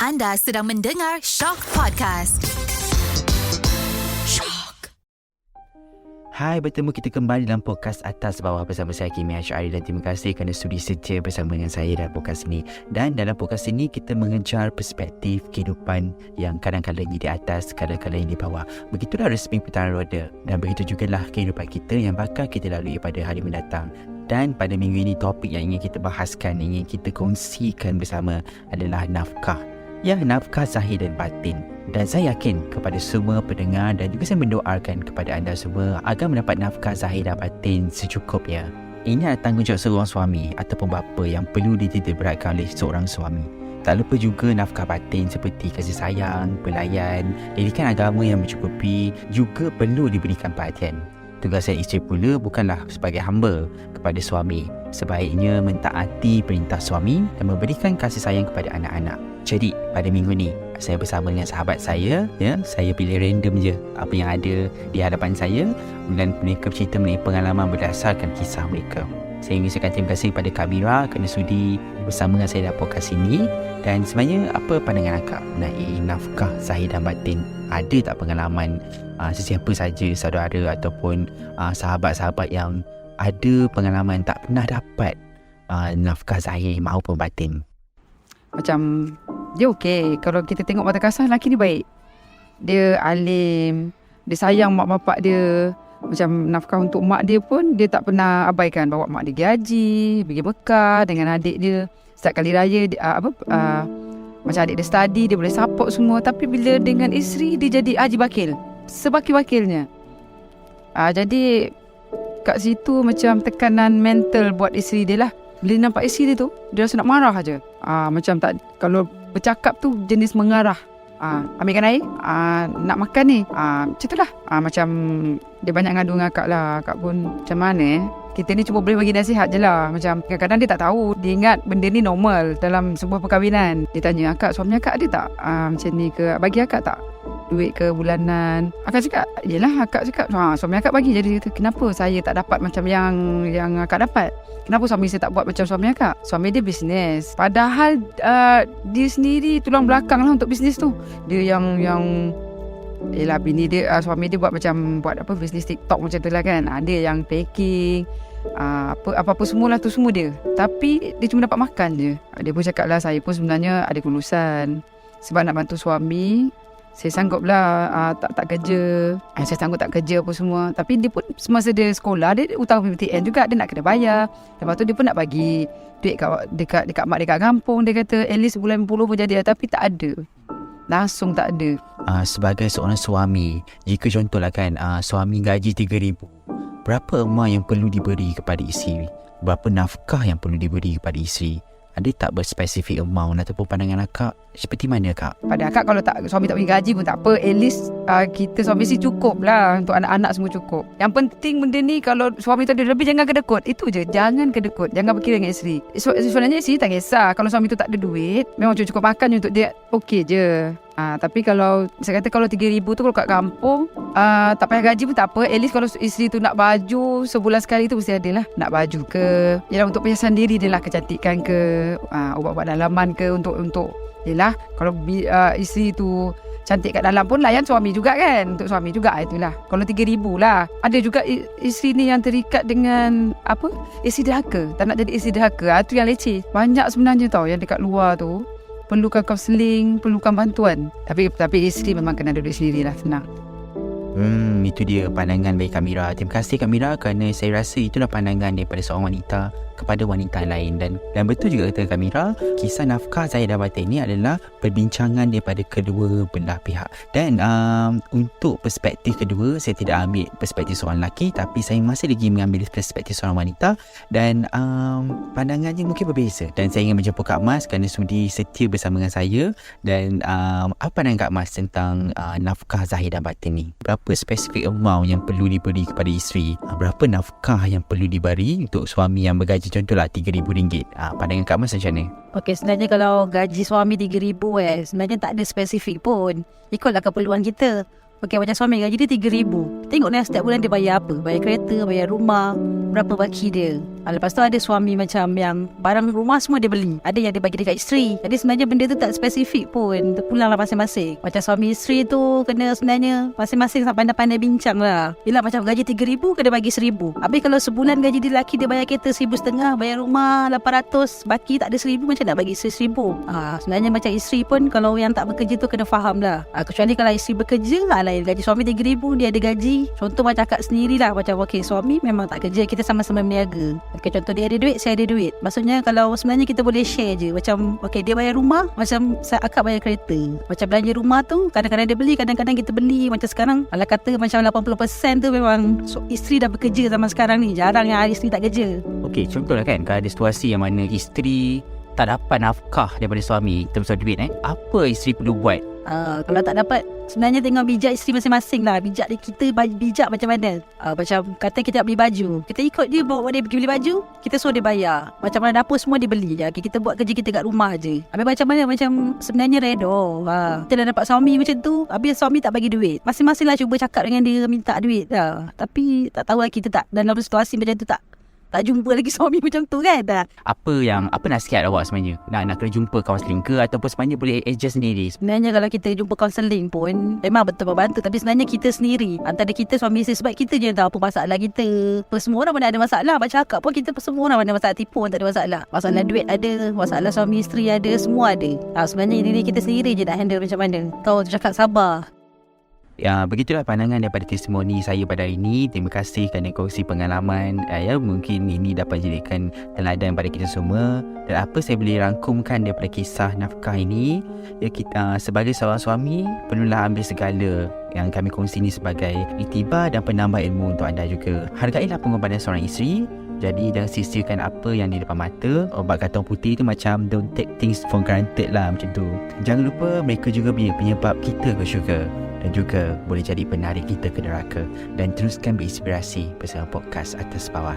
Anda sedang mendengar Shock Podcast. Shock. Hai, bertemu kita kembali dalam podcast Atas Bawah bersama saya Kimi Asyari, dan terima kasih kerana sudi setia bersama dengan saya dalam podcast ini. Dan dalam podcast ini kita mengejar perspektif kehidupan yang kadang-kadang di atas, kadang-kadang di bawah. Begitulah resmi putaran roda, dan begitu jugalah kehidupan kita yang bakal kita lalui pada hari mendatang. Dan pada minggu ini topik yang ingin kita bahaskan, ingin kita kongsikan bersama adalah nafkah. Ya, nafkah zahir dan batin. Dan saya yakin kepada semua pendengar dan juga saya mendoakan kepada anda semua agar mendapat nafkah zahir dan batin secukupnya. Ini adalah tanggungjawab seorang suami ataupun bapa yang perlu dititik beratkan oleh seorang suami. Tak lupa juga nafkah batin seperti kasih sayang, pelayan, didikan agama yang mencukupi juga perlu diberikan perhatian. Tugas saya isteri pula bukanlah sebagai hamba kepada suami. Sebaiknya mentaati perintah suami dan memberikan kasih sayang kepada anak-anak. Jadi pada minggu ni saya bersama dengan sahabat saya, saya pilih random je apa yang ada di hadapan saya, dan mereka bercerita mengenai pengalaman berdasarkan kisah mereka. Saya ingin ucapkan terima kasih kepada Kak Mira kerana sudi bersama dengan saya dalam podcast ini. Dan sebenarnya apa pandangan akak mengenai nafkah zahir dan batin? Ada tak pengalaman sesiapa saja, saudara ataupun sahabat-sahabat yang ada pengalaman tak pernah dapat nafkah zahir maupun batin? Macam dia okey. Kalau kita tengok mata kasar, lelaki ni baik. Dia alim, dia sayang mak bapak dia. Macam nafkah untuk mak dia pun dia tak pernah abaikan. Bawa mak dia pergi haji, pergi Mekah dengan adik dia. Setiap kali raya macam adik dia study, dia boleh support semua. Tapi bila dengan isteri, dia jadi haji bakil, sebakil-bakilnya. Jadi kat situ macam tekanan mental buat isteri dia lah. Bila nampak isteri dia tu, dia rasa nak marah aja. Macam tak, kalau bercakap tu jenis mengarah. Ambilkan air, nak makan ni. Macam tu lah. Macam dia banyak ngadu dengan akak lah. Akak pun macam mana kita ni cuma boleh bagi nasihat je lah. Macam kadang-kadang dia tak tahu. Dia ingat benda ni normal dalam sebuah perkahwinan. Dia tanya, akak, suami akak ada tak macam ni ke? Bagi akak tak duit ke bulanan? Akak cakap, yelah, akak cakap suami akak bagi. Jadi dia kata, kenapa saya tak dapat macam yang akak dapat? Kenapa suami saya tak buat macam suami akak? Suami dia bisnes. Padahal dia sendiri tulang belakang lah untuk bisnes tu. Dia yang yelah, bini dia, suami dia buat bisnes TikTok macam tu lah kan. Dia yang packing, apa-apa semualah tu semua dia. Tapi dia cuma dapat makan je. Dia pun cakap lah, saya pun sebenarnya ada kelulusan. Sebab nak bantu suami, saya sanggup lah tak kerja. Saya sanggup tak kerja apa semua. Tapi dia pun semasa dia sekolah, dia hutang PTN juga, dia nak kena bayar. Lepas tu dia pun nak bagi duit dekat mak dia kat kampung. Dia kata at least bulan 10 pun jadi. Tapi tak ada, langsung tak ada. Sebagai seorang suami, jika contohlah kan, suami gaji 3,000, berapa emas yang perlu diberi kepada isteri? Berapa nafkah yang perlu diberi kepada isteri? Ada tak berspesifik amount ataupun pandangan akak seperti mana, Kak? Pada akak, kalau suami tak bagi gaji pun tak apa. At least kita suami si cukup lah. Untuk anak-anak semua cukup. Yang penting benda ni, kalau suami tu ada lebih, jangan kedekut. Itu je, jangan kedekut. Jangan berkira dengan isteri. Sebenarnya isteri tak kisah. Kalau suami tu tak ada duit, memang cukup makan untuk dia, okey je. Tapi kalau saya kata, kalau 3,000 tu kalau kat kampung, tak payah gaji pun tak apa. At least kalau isteri tu nak baju sebulan sekali tu mesti ada lah. Nak baju ke, yalah, untuk perhiasan diri dia lah, kecantikan ke, ubat-ubat dalaman ke, untuk yelah, kalau isteri tu cantik kat dalam pun layan suami juga kan. Untuk suami juga, itulah. Kalau 3,000 lah. Ada juga isteri ni yang terikat dengan isteri derhaka. Tak nak jadi isteri derhaka. Itu yang leceh. Banyak sebenarnya tau yang dekat luar tu perlukan kaunseling, perlukan bantuan. Tapi isteri memang kena duduk sendirilah, senang. Itu dia pandangan dari Kak Mira. Terima kasih Kak Mira, kerana saya rasa itulah pandangan daripada seorang wanita kepada wanita lain. Dan betul juga kata Kak Mira, kisah nafkah zahir dan batin ini adalah perbincangan daripada kedua belah pihak. Dan untuk perspektif kedua, saya tidak ambil perspektif seorang lelaki, tapi saya masih lagi mengambil perspektif seorang wanita. Dan pandangannya mungkin berbeza. Dan saya ingin menjemput Kak Mas kerana sudi setia bersama dengan saya. Dan apa pandangan Kak Mas tentang nafkah zahir dan batin ni? Berapa spesifik amount yang perlu diberi kepada isteri? Berapa nafkah yang perlu diberi untuk suami yang bergaji contohlah RM3,000? Pandangan Kak Mas macam mana? Okey, sebenarnya kalau gaji suami 3,000 sebenarnya tak ada spesifik pun. Ikutlah keperluan kita. Okey, macam suami gaji dia 3,000. Tengoklah setiap bulan dia bayar apa. Bayar kereta, bayar rumah, berapa baki dia. Lepas tu ada suami macam yang barang rumah semua dia beli, ada yang dia bagi dekat isteri. Jadi sebenarnya benda tu tak spesifik pun, terpulanglah masing-masing. Macam suami isteri tu kena sebenarnya masing-masing pandai-pandai bincang lah. Yelah macam gaji 3,000 kena bagi 1,000. Habis kalau sebulan gaji dia lelaki dia bayar kereta 1,500, bayar rumah 800, baki tak ada 1,000, macam nak bagi 1,000. Sebenarnya macam isteri pun kalau yang tak bekerja tu kena faham lah. Kecuali kalau isteri bekerja lain, gaji suami 3,000, dia ada gaji. Contoh macam akak sendirilah, macam okey suami memang tak kerja, kita sama-sama berniaga. Okey, contoh dia ada duit, saya ada duit. Maksudnya kalau sebenarnya kita boleh share je. Macam okey dia bayar rumah, macam akak bayar kereta. Macam belanja rumah tu kadang-kadang dia beli, kadang-kadang kita beli. Macam sekarang ala kata macam 80% tu memang isteri dah bekerja zaman sekarang ni. Jarang yang isteri tak kerja. Okey, contohlah kan, kalau ada situasi yang mana isteri tak dapat nafkah daripada suami termasuk duit, apa isteri perlu buat? Kalau tak dapat, sebenarnya tengok bijak isteri masing-masing lah. Bijak dia, kita bijak macam mana. Macam kata kita nak beli baju, kita ikut dia, bawa dia pergi beli baju, kita suruh dia bayar. Macam mana dapur semua dia beli je. Kita buat kerja kita kat rumah je. Habis macam mana, macam sebenarnya redo. Kita dah dapat suami macam tu, habis suami tak bagi duit. Masing-masing lah cuba cakap dengan dia, minta duit lah. Tapi tak tahu lah, kita tak dalam situasi macam tu, tak jumpa lagi suami macam tu kan. Apa nasihat awak sebenarnya? Nak kena jumpa kaunseling ke, ataupun sebenarnya boleh adjust sendiri? Sebenarnya kalau kita jumpa kaunseling pun memang betul membantu, tapi sebenarnya kita sendiri, antara kita suami isteri, sebab kita je yang tahu apa masalah kita. Semua orang pun ada masalah. Macam akak pun, kita semua orang ada masalah, tipu pun tak ada masalah. Masalah duit ada, masalah suami isteri ada, semua ada. Sebenarnya diri kita sendiri je nak handle macam mana. Kau cakap sabar. Ya, begitulah pandangan daripada testimoni saya pada hari ini. Terima kasih kerana kongsi pengalaman. Mungkin ini dapat jadikan teladan pada kita semua. Dan apa saya boleh rangkumkan daripada kisah nafkah ini, kita sebagai seorang suami perlulah ambil segala yang kami kongsi ini sebagai iktibar dan penambah ilmu untuk anda juga. Hargailah pengorbanan seorang isteri. Jadi jangan sia-siakan apa yang di depan mata. Obat kantong putih tu macam don't take things for granted lah, macam tu. Jangan lupa mereka juga penyebab kita ke syurga, dan juga boleh jadi penarik kita ke neraka. Dan teruskan berinspirasi bersama podcast Atas Bawah.